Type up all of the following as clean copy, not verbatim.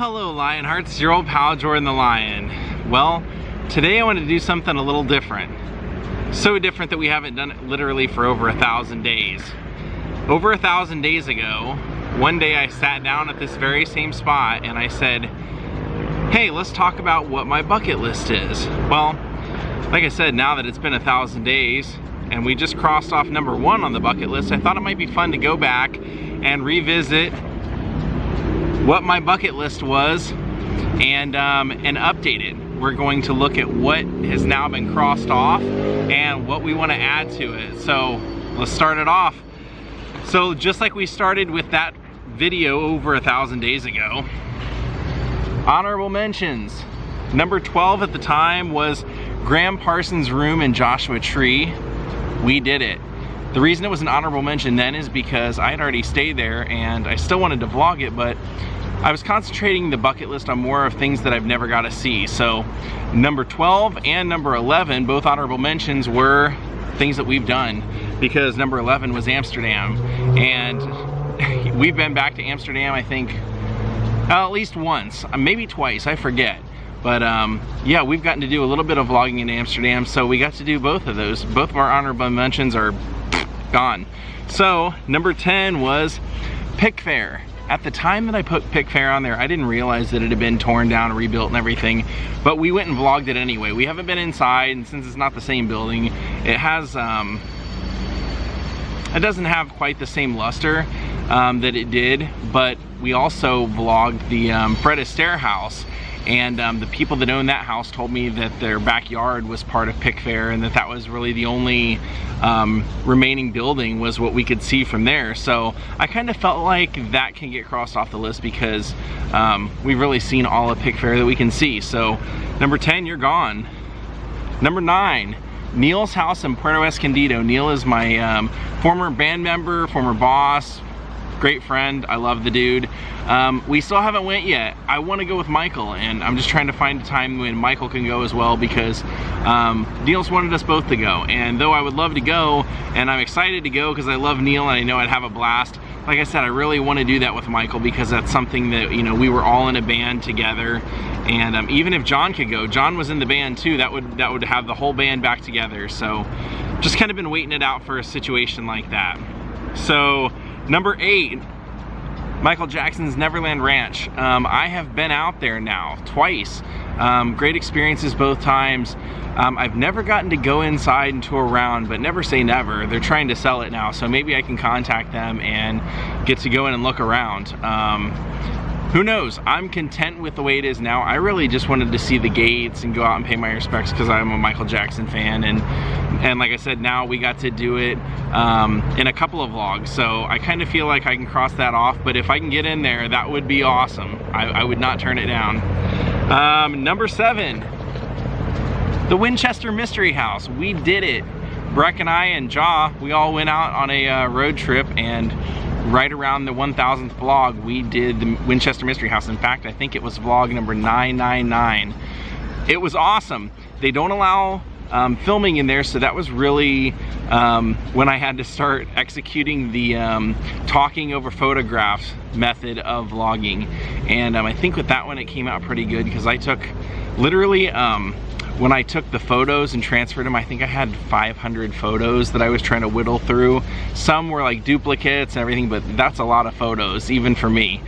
hello Lionhearts, it's your old pal Jordan the Lion. Well, today I want to do something a little different. So different that we haven't done it literally for over 1,000 days. Over 1,000 days ago, one day I sat down at this very same spot and I said, hey, let's talk about what my bucket list is. Well, like I said, now that it's been 1,000 days and we just crossed off number 1 on the bucket list, I thought it might be fun to go back and revisit what my bucket list was and update it. We're going to look at what has now been crossed off and what we want to add to it. So let's start it off. So just like we started with that video over 1,000 days ago, honorable mentions. Number 12 at the time was Graham Parsons' room in Joshua Tree. We did it. The reason it was an honorable mention then is because I had already stayed there and I still wanted to vlog it, but I was concentrating the bucket list on more of things that I've never got to see. So number 12 and number 11, both honorable mentions, were things that we've done, because number 11 was Amsterdam. And we've been back to Amsterdam, I think, at least once, maybe twice, I forget. But yeah, we've gotten to do a little bit of vlogging in Amsterdam, so we got to do both of those. Both of our honorable mentions are gone. So number 10 was Pickfair. At the time that I put Pickfair on there, I didn't realize that it had been torn down, rebuilt and everything, but we went and vlogged it anyway. We haven't been inside, and since it's not the same building, it has it doesn't have quite the same luster that it did, but we also vlogged the Fred Astaire house. And the people that own that house told me that their backyard was part of Pickfair, and that was really the only remaining building was what we could see from there. So I kind of felt like that can get crossed off the list because we've really seen all of Pickfair that we can see. So number 10, you're gone. Number 9, Neil's house in Puerto Escondido. Neil is my former band member, former boss, great friend. I love the dude. We still haven't went yet. I want to go with Michael, and I'm just trying to find a time when Michael can go as well, because Neil's wanted us both to go. And though I would love to go, and I'm excited to go because I love Neil and I know I'd have a blast, like I said, I really want to do that with Michael because that's something that, you know, we were all in a band together. And even if John could go, John was in the band too, that would have the whole band back together. So just kind of been waiting it out for a situation like that. So number 8, Michael Jackson's Neverland Ranch. I have been out there now twice. Great experiences both times. I've never gotten to go inside and tour around, but never say never. They're trying to sell it now, so maybe I can contact them and get to go in and look around. Who knows? I'm content with the way it is now. I really just wanted to see the gates and go out and pay my respects because I'm a Michael Jackson fan, and like I said, now we got to do it in a couple of vlogs, so I kind of feel like I can cross that off. But if I can get in there, that would be awesome. I would not turn it down. Number 7, the Winchester Mystery House. We did it. Breck and I and Jaw, we all went out on a road trip, and right around the 1,000th vlog, we did the Winchester Mystery House. In fact, I think it was vlog number 999. It was awesome. They don't allow filming in there, so that was really when I had to start executing the talking over photographs method of vlogging. And I think with that one it came out pretty good because I took literally when I took the photos and transferred them, I think I had 500 photos that I was trying to whittle through. Some were like duplicates and everything, but that's a lot of photos, even for me.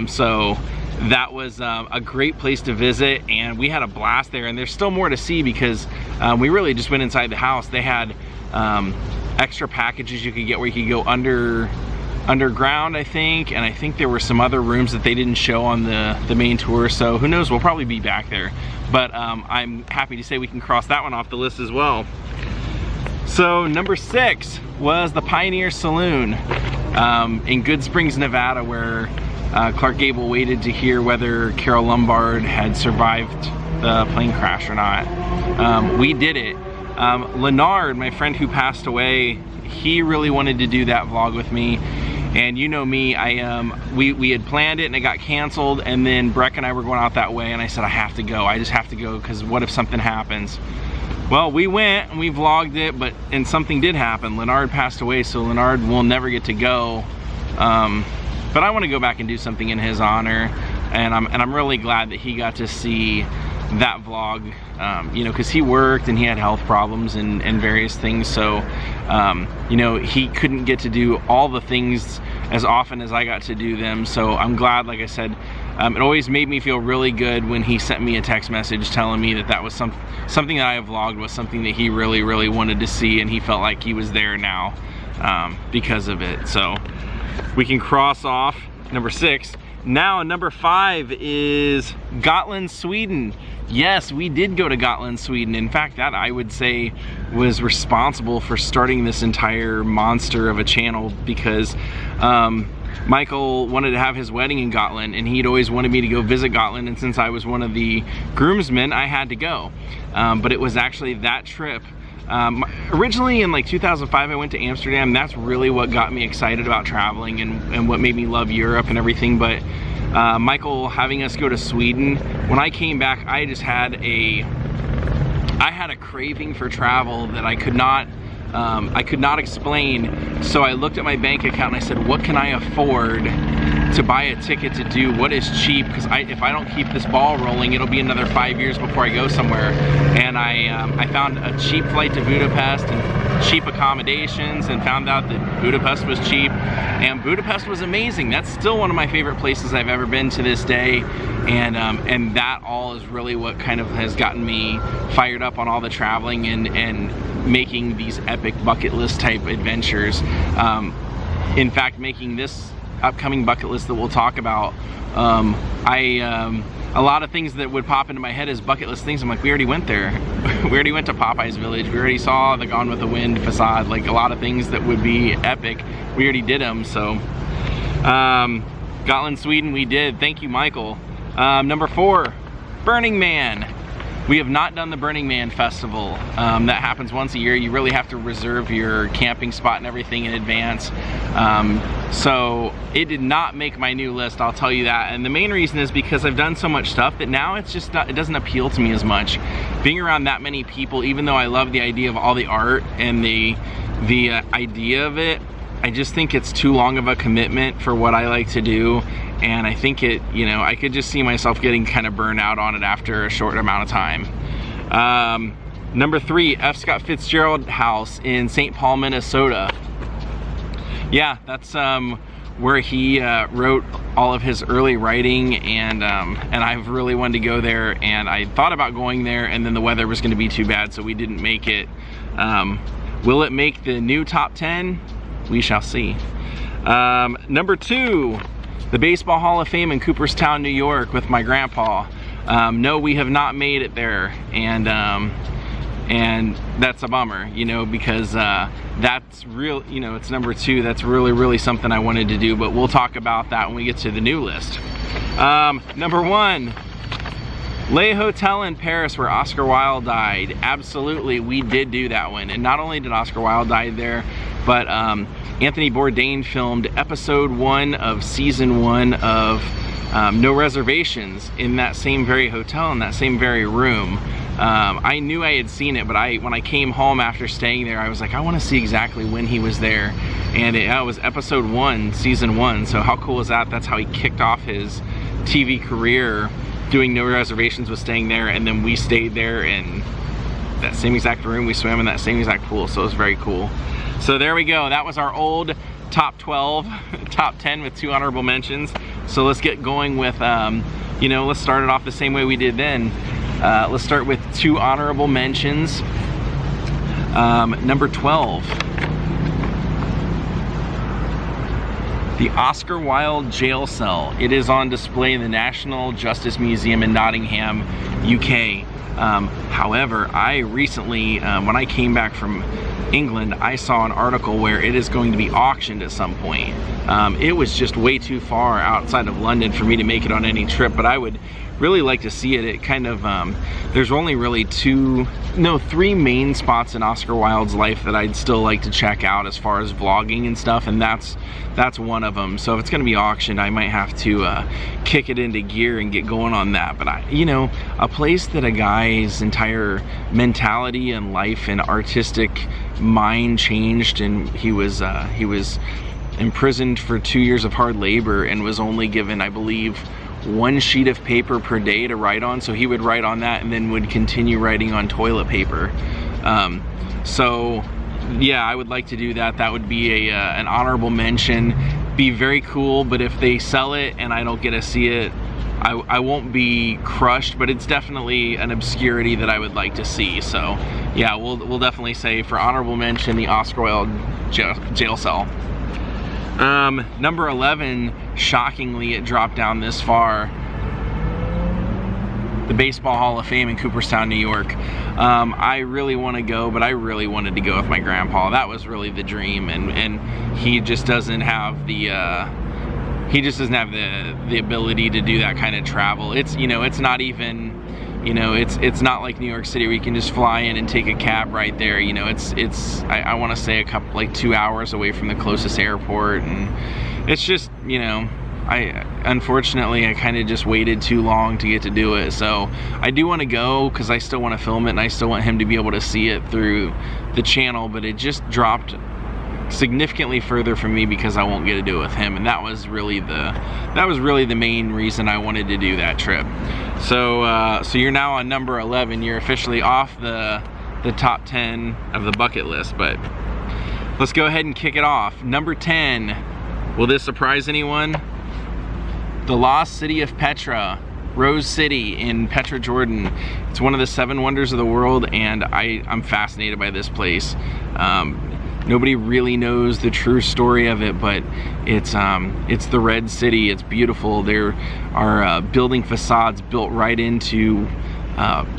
So that was a great place to visit, and we had a blast there. And there's still more to see because we really just went inside the house. They had extra packages you could get where you could go underground, I think, and I think there were some other rooms that they didn't show on the main tour, so who knows, we'll probably be back there. But I'm happy to say we can cross that one off the list as well. So number 6 was the Pioneer Saloon in Good Springs, Nevada, where Clark Gable waited to hear whether Carol Lombard had survived the plane crash or not. We did it. Leonard, my friend who passed away, he really wanted to do that vlog with me. And you know me, we had planned it and it got canceled, and then Breck and I were going out that way, and I said I have to go. I just have to go because what if something happens? Well, we went and we vlogged it, and something did happen. Leonard passed away, so Leonard will never get to go. But I want to go back and do something in his honor. and I'm really glad that he got to see that vlog, you know, because he worked and he had health problems and various things, so you know, he couldn't get to do all the things as often as I got to do them. So I'm glad, like I said, it always made me feel really good when he sent me a text message telling me that that was something that I have vlogged was something that he really wanted to see, and he felt like he was there now because of it. So we can cross off number 6. Now number 5 is Gatlin, Sweden. Yes, we did go to Gatlin, Sweden. In fact, that I would say was responsible for starting this entire monster of a channel, because Michael wanted to have his wedding in Gatlin, and he'd always wanted me to go visit Gatlin, and since I was one of the groomsmen, I had to go. But it was actually that trip. Originally in like 2005, I went to Amsterdam. That's really what got me excited about traveling and what made me love Europe and everything. But Michael having us go to Sweden, when I came back, I just had a craving for travel that I could not explain. So I looked at my bank account and I said, what can I afford to buy a ticket to do? What is cheap? Because if I don't keep this ball rolling, it'll be another 5 years before I go somewhere. And I found a cheap flight to Budapest and cheap accommodations, and found out that Budapest was cheap, and Budapest was amazing. That's still one of my favorite places I've ever been to this day, and that all is really what kind of has gotten me fired up on all the traveling and making these epic bucket list type adventures. In fact, making this upcoming bucket list that we'll talk about, a lot of things that would pop into my head as bucket list things, I'm like, we already went there. We already went to Popeye's Village. We already saw the Gone with the Wind facade. Like, a lot of things that would be epic, we already did them. So Gatlin, Sweden, we did. Thank you, Michael. Number 4, Burning Man. We have not done the Burning Man festival. That happens once a year. You really have to reserve your camping spot and everything in advance. So it did not make my new list, I'll tell you that. And the main reason is because I've done so much stuff that now it's just not, it doesn't appeal to me as much. Being around that many people, even though I love the idea of all the art and the idea of it, I just think it's too long of a commitment for what I like to do. And I think it, you know, I could just see myself getting kind of burned out on it after a short amount of time. Number 3, F. Scott Fitzgerald House in St. Paul, Minnesota. Yeah, that's where he wrote all of his early writing, and I've really wanted to go there, and I thought about going there, and then the weather was going to be too bad, so we didn't make it. Will it make the new top 10? We shall see. Number 2, the Baseball Hall of Fame in Cooperstown, New York with my grandpa. No, we have not made it there, and that's a bummer, you know, because that's real, you know, it's number 2. That's really something I wanted to do, but we'll talk about that when we get to the new list. Number 1, Leigh Hotel in Paris, where Oscar Wilde died. Absolutely, we did do that one. And not only did Oscar Wilde die there, but Anthony Bourdain filmed episode 1 of season 1 of No Reservations in that same very hotel, in that same very room. I knew I had seen it, but when I came home after staying there, I was like, I want to see exactly when he was there. And it was episode 1, season 1. So how cool is that? That's how he kicked off his TV career, doing No Reservations, was staying there, and then we stayed there in that same exact room. We swam in that same exact pool, so it was very cool. So there we go. That was our old top 12, top 10 with 2 honorable mentions. So let's get going with, you know, let's start it off the same way we did then. Let's start with 2 honorable mentions. Number 12. The Oscar Wilde jail cell. It is on display in the National Justice Museum in Nottingham, UK. However, I recently, when I came back from England, I saw an article where it is going to be auctioned at some point. It was just way too far outside of London for me to make it on any trip, but I would really like to see it. It kind of, there's only really 3 main spots in Oscar Wilde's life that I'd still like to check out as far as vlogging and stuff, and that's one of them. So if it's gonna be auctioned, I might have to kick it into gear and get going on that. But you know, a place that a guy's entire mentality and life and artistic mind changed, and he was imprisoned for 2 years of hard labor and was only given, I believe, 1 sheet of paper per day to write on, so he would write on that and then would continue writing on toilet paper. So yeah, I would like to do that. That would be an honorable mention. Be very cool, but if they sell it and I don't get to see it, I won't be crushed, but it's definitely an obscurity that I would like to see. So yeah, we'll definitely say for honorable mention, the Oscar Wilde jail cell. Number 11, shockingly it dropped down this far, the Baseball Hall of Fame in Cooperstown, New York. I really want to go, but I really wanted to go with my grandpa. That was really the dream, and he just doesn't have the the ability to do that kind of travel. It's, you know, it's not even, you know, it's not like New York City where you can just fly in and take a cab right there. You know, I want to say a couple, like 2 hours away from the closest airport, and it's just, you know, unfortunately I kind of just waited too long to get to do it. So I do want to go because I still want to film it and I still want him to be able to see it through the channel, but it just dropped significantly further from me because I won't get to do it with him, and that was really the main reason I wanted to do that trip. So so you're now on number 11. You're officially off the top 10 of the bucket list, but let's go ahead and kick it off. Number 10, will this surprise anyone? The lost city of Petra, Rose City in Petra, Jordan. It's one of the 7 wonders of the world, and I'm fascinated by this place. Nobody really knows the true story of it, but it's the Red City. It's beautiful. There are building facades built right into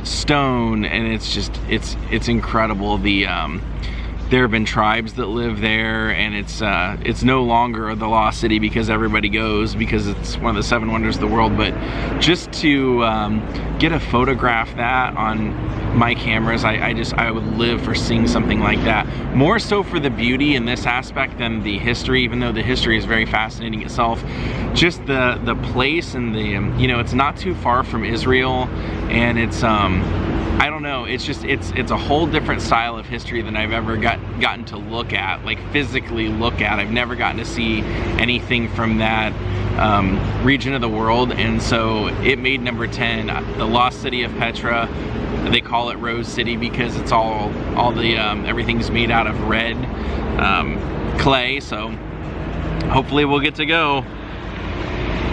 stone, and it's just it's incredible. There have been tribes that live there, and it's no longer the lost city because everybody goes, because it's one of the 7 wonders of the world. But just to get a photograph that on my cameras, I would live for seeing something like that. More so for the beauty in this aspect than the history, even though the history is very fascinating itself. Just the place, and the you know, it's not too far from Israel, and it's I don't know, it's just it's a whole different style of history than I've ever gotten to look at, like physically look at. I've never gotten to see anything from that region of the world, and so it made number 10, the lost city of Petra. They call it Rose City because it's all the everything's made out of red clay. So hopefully we'll get to go.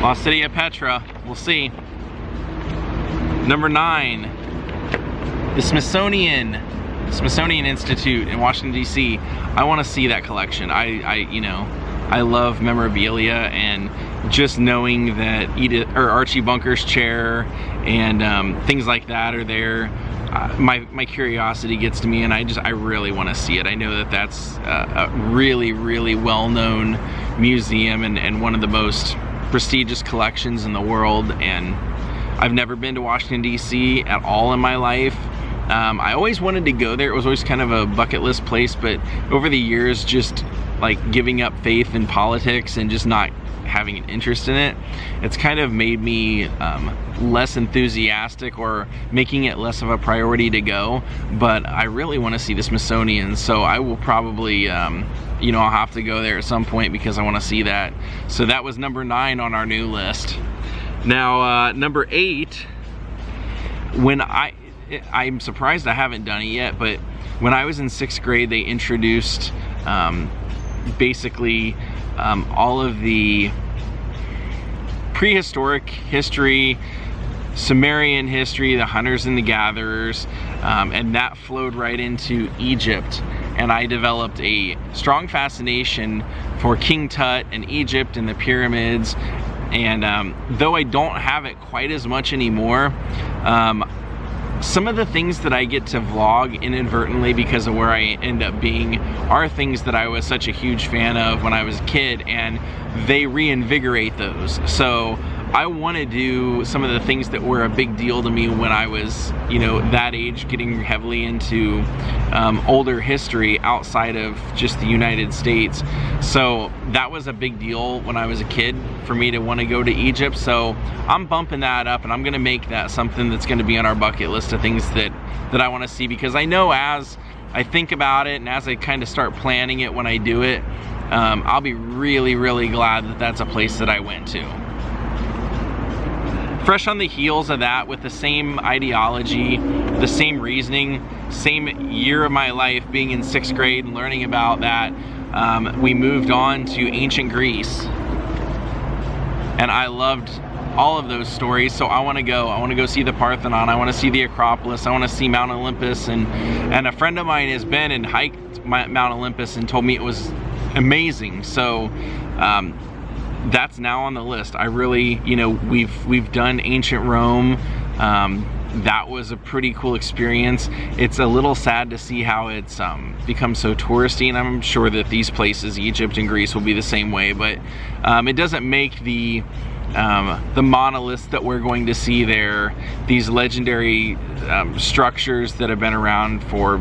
Lost city of Petra, we'll see. Number 9, the Smithsonian Institute in Washington, D.C. I want to see that collection. I love memorabilia, and just knowing that Archie Bunker's chair and things like that are there, my curiosity gets to me, and I really want to see it. I know that that's a really, really well-known museum and one of the most prestigious collections in the world, and I've never been to Washington, D.C. at all in my life. I always wanted to go there. It was always kind of a bucket list place, but over the years, just like giving up faith in politics and just not having an interest in it, it's kind of made me less enthusiastic, or making it less of a priority to go. But I really want to see the Smithsonian, so I will probably you know, I'll have to go there at some point because I want to see that. So that was number 9 on our new list. Now number 8, when I'm surprised I haven't done it yet, but when I was in 6th grade, they introduced basically all of the prehistoric history, Sumerian history, the hunters and the gatherers, and that flowed right into Egypt. And I developed a strong fascination for King Tut and Egypt and the pyramids. And though I don't have it quite as much anymore, some of the things that I get to vlog inadvertently because of where I end up being are things that I was such a huge fan of when I was a kid, and they reinvigorate those. So I want to do some of the things that were a big deal to me when I was, you know, that age, getting heavily into older history outside of just the United States. So that was a big deal when I was a kid for me to want to go to Egypt. So I'm bumping that up, and I'm going to make that something that's going to be on our bucket list of things that I want to see, because I know as I think about it and as I kind of start planning it when I do it, I'll be really, really glad that that's a place that I went to. fresh on the heels of that, with the same ideology, the same reasoning, same year of my life being in 6th grade and learning about that, we moved on to ancient Greece. And I loved all of those stories, so I want to go see the Parthenon, I want to see the Acropolis, I want to see Mount Olympus, and a friend of mine has been and hiked Mount Olympus and told me it was amazing. So that's now on the list. I really, you know, we've done ancient Rome. That was a pretty cool experience. It's a little sad to see how it's become so touristy, and I'm sure that these places, Egypt and Greece, will be the same way, but it doesn't make the monoliths that we're going to see there, these legendary structures that have been around for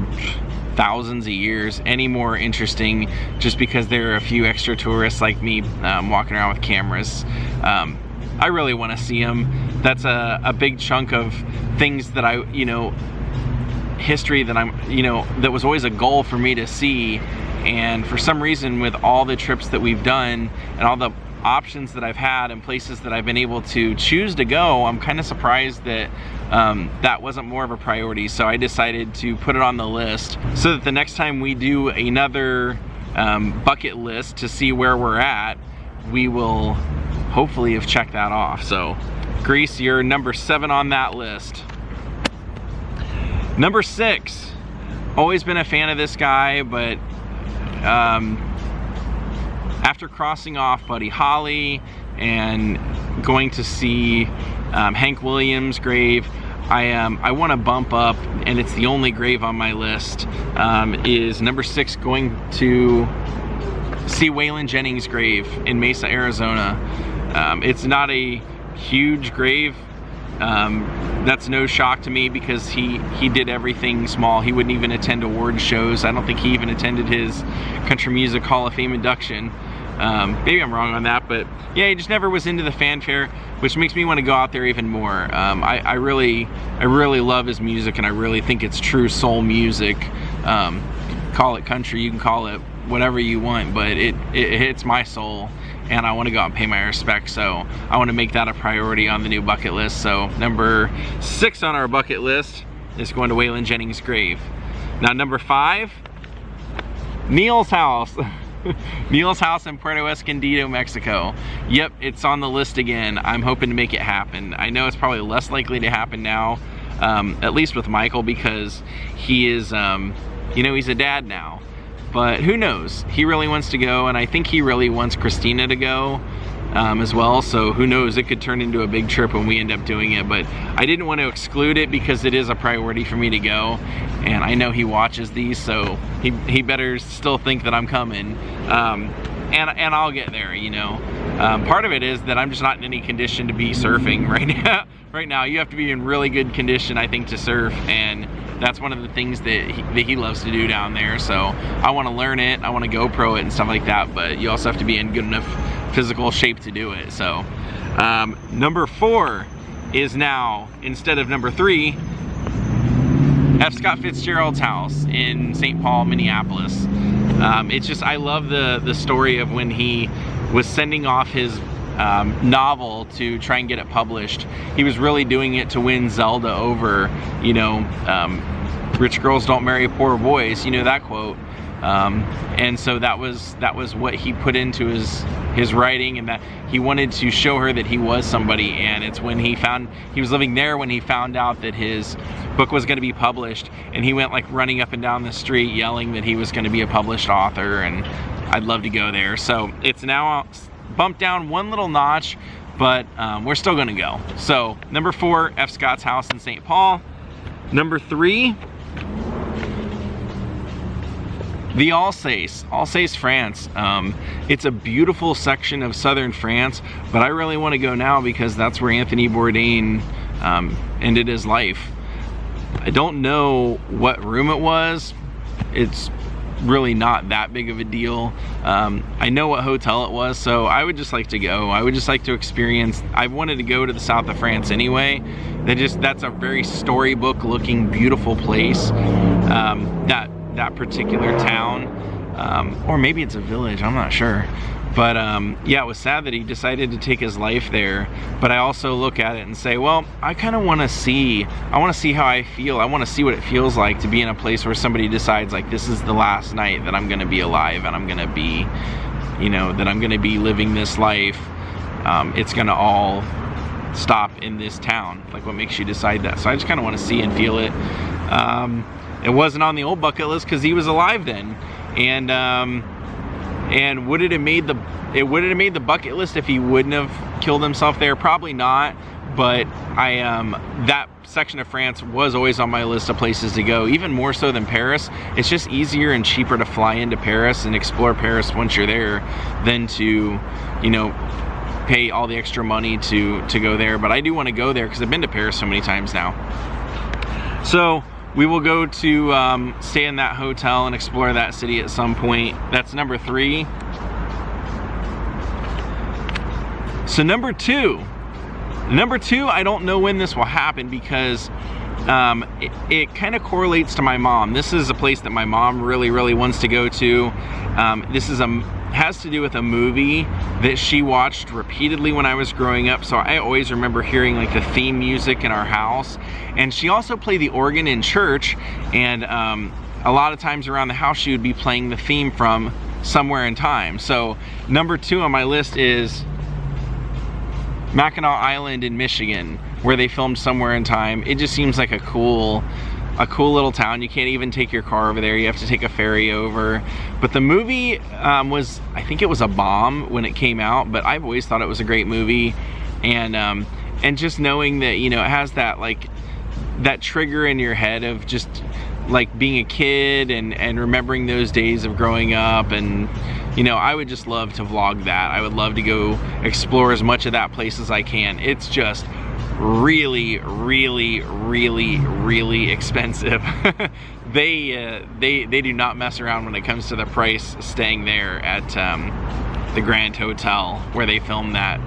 thousands of years, any more interesting just because there are a few extra tourists like me walking around with cameras. I really want to see them. That's a big chunk of things that I, you know, history that I'm, you know, that was always a goal for me to see. And for some reason, with all the trips that we've done and all the options that I've had and places that I've been able to choose to go, I'm kind of surprised that that wasn't more of a priority. So I decided to put it on the list so that the next time we do another bucket list to see where we're at, we will hopefully have checked that off. So Greece, you're number 7 on that list. Number 6, always been a fan of this guy, but after crossing off Buddy Holly and going to see Hank Williams' grave, I want to bump up, and it's the only grave on my list, is number 6, going to see Waylon Jennings' grave in Mesa, Arizona. It's not a huge grave. That's no shock to me because he did everything small. He wouldn't even attend award shows. I don't think he even attended his Country Music Hall of Fame induction. Maybe I'm wrong on that, but yeah, he just never was into the fanfare, which makes me want to go out there even more. I really love his music, and I really think it's true soul music. Call it country, you can call it whatever you want, but it hits my soul, and I want to go out and pay my respects. So I want to make that a priority on the new bucket list. So number 6 on our bucket list is going to Waylon Jennings' grave. Now number 5, Neil's house. Neil's house in Puerto Escondido, Mexico. Yep, it's on the list again. I'm hoping to make it happen. I know it's probably less likely to happen now, at least with Michael, because he is, you know, he's a dad now. But who knows? He really wants to go, and I think he really wants Christina to go as well. So who knows? It could turn into a big trip when we end up doing it. But I didn't want to exclude it because it is a priority for me to go, and I know he watches these, so he better still think that I'm coming. And I'll get there, you know. Part of it is that I'm just not in any condition to be surfing right now. Right now, you have to be in really good condition, I think, to surf, and that's one of the things that he loves to do down there. So I want to learn it, I want to GoPro it and stuff like that, but you also have to be in good enough physical shape to do it. So number 4 is now, instead of number 3, F. Scott Fitzgerald's house in St. Paul, Minneapolis. It's just, I love the story of when he was sending off his novel to try and get it published. He was really doing it to win Zelda over, you know, rich girls don't marry poor boys, you know that quote. And so that was what he put into his writing, and that he wanted to show her that he was somebody. And it's when he was living there when he found out that his book was going to be published, and he went like running up and down the street yelling that he was going to be a published author, and I'd love to go there. So it's now bumped down one little notch, but we're still going to go. So number 4, F. Scott's house in St. Paul. Number 3, the Alsace, France. It's a beautiful section of southern France, but I really want to go now because that's where Anthony Bourdain ended his life. I don't know what room it was. It's really not that big of a deal. I know what hotel it was, so I would just like to go. I would just like to experience. I wanted to go to the south of France anyway. That's a very storybook looking beautiful place. That particular town, or maybe it's a village, I'm not sure. But yeah, it was sad that he decided to take his life there. But I also look at it and say, well, I kind of want to see, how I feel. I want to see what it feels like to be in a place where somebody decides, like, this is the last night that I'm going to be alive, and I'm going to be, you know, that I'm going to be living this life. It's going to all stop in this town. Like, what makes you decide that? So I just kind of want to see and feel it. It wasn't on the old bucket list because he was alive then. And would it have made the bucket list if he wouldn't have killed himself there? Probably not. But that section of France was always on my list of places to go, even more so than Paris. It's just easier and cheaper to fly into Paris and explore Paris once you're there than to, you know, pay all the extra money to go there. But I do want to go there because I've been to Paris so many times now. So we will go to stay in that hotel and explore that city at some point. That's number 3. So number two, I don't know when this will happen because it kind of correlates to my mom. This is a place that my mom really wants to go to. This is has to do with a movie that she watched repeatedly when I was growing up, so I always remember hearing like the theme music in our house. And she also played the organ in church, and a lot of times around the house she would be playing the theme from Somewhere in Time. So number 2 on my list is Mackinac Island in Michigan, where they filmed Somewhere in Time. It just seems like a cool little town. You can't even take your car over there. You have to take a ferry over. But the movie I think it was a bomb when it came out, but I've always thought it was a great movie. And just knowing that, you know, it has that, like, that trigger in your head of just like being a kid and remembering those days of growing up. And, you know, I would just love to vlog that. I would love to go explore as much of that place as I can. It's just really expensive. They do not mess around when it comes to the price staying there at the Grand Hotel where they filmed that.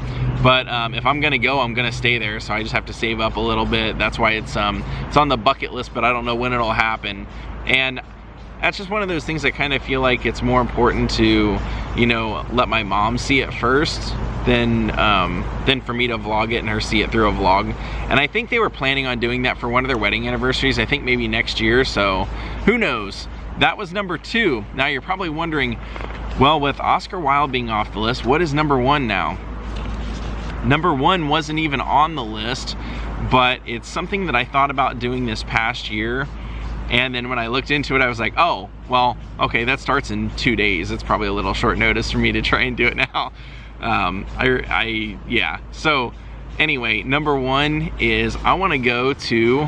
But if I'm gonna go, I'm gonna stay there, so I just have to save up a little bit. That's why it's on the bucket list, but I don't know when it'll happen. And that's just one of those things that kind of feel like it's more important to, you know, let my mom see it first than for me to vlog it and her see it through a vlog. And I think they were planning on doing that for one of their wedding anniversaries, I think maybe next year, so who knows. That was number 2. Now you're probably wondering, well, with Oscar Wilde being off the list, what is number 1 now? Number 1 wasn't even on the list, but it's something that I thought about doing this past year. And then when I looked into it, I was like, oh, well, okay, that starts in 2 days. It's probably a little short notice for me to try and do it now. Yeah. So anyway, number 1 is I want to go to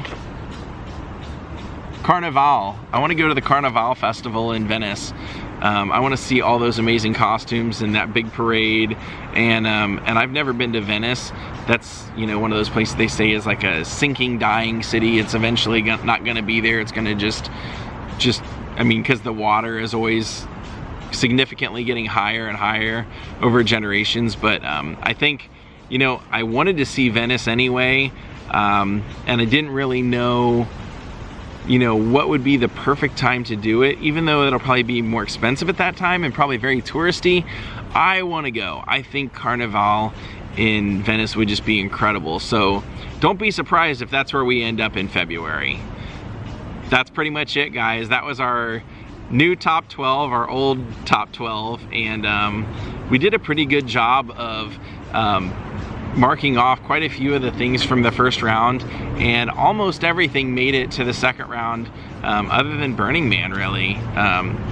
Carnival. I want to go to the Carnival Festival in Venice. I want to see all those amazing costumes and that big parade. And I've never been to Venice. That's, you know, one of those places they say is like a sinking, dying city. It's eventually not going to be there. It's going to just, I mean, because the water is always significantly getting higher and higher over generations. But I think, you know, I wanted to see Venice anyway, and I didn't really know, you know, what would be the perfect time to do it. Even though it'll probably be more expensive at that time and probably very touristy, I want to go. I think Carnival in Venice would just be incredible. So don't be surprised if that's where we end up in February. That's pretty much it, guys. That was our new top 12, our old top 12, and we did a pretty good job of marking off quite a few of the things from the first round, and almost everything made it to the second round, other than Burning Man, really.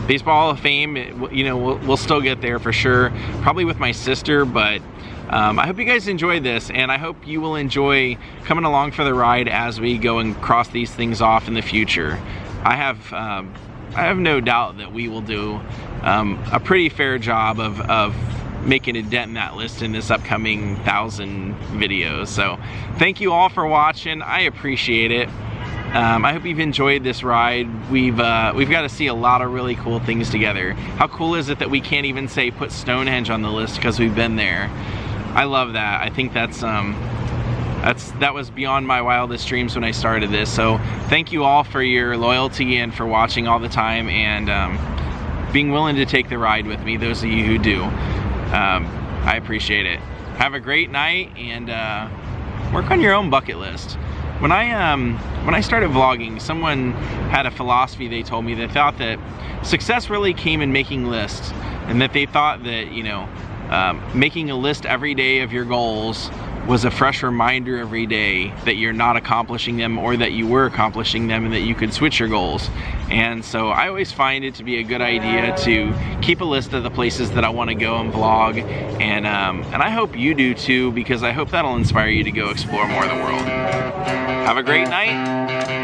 Baseball Hall of Fame, you know, we'll still get there for sure, probably with my sister, but I hope you guys enjoyed this, and I hope you will enjoy coming along for the ride as we go and cross these things off in the future. I have no doubt that we will do a pretty fair job of making a dent in that list in this upcoming 1,000 videos. So thank you all for watching. I appreciate it. I hope you've enjoyed this ride. We've got to see a lot of really cool things together. How cool is it that we can't even say put Stonehenge on the list because we've been there? I love that. I think that was beyond my wildest dreams when I started this. So thank you all for your loyalty and for watching all the time, and being willing to take the ride with me, those of you who do. I appreciate it. Have a great night, and work on your own bucket list. When I started vlogging, someone had a philosophy they told me. They thought that success really came in making lists, and that they thought that, you know, making a list every day of your goals was a fresh reminder every day that you're not accomplishing them, or that you were accomplishing them, and that you could switch your goals. And so I always find it to be a good idea to keep a list of the places that I want to go and vlog, and I hope you do too, because I hope that'll inspire you to go explore more of the world. Have a great night.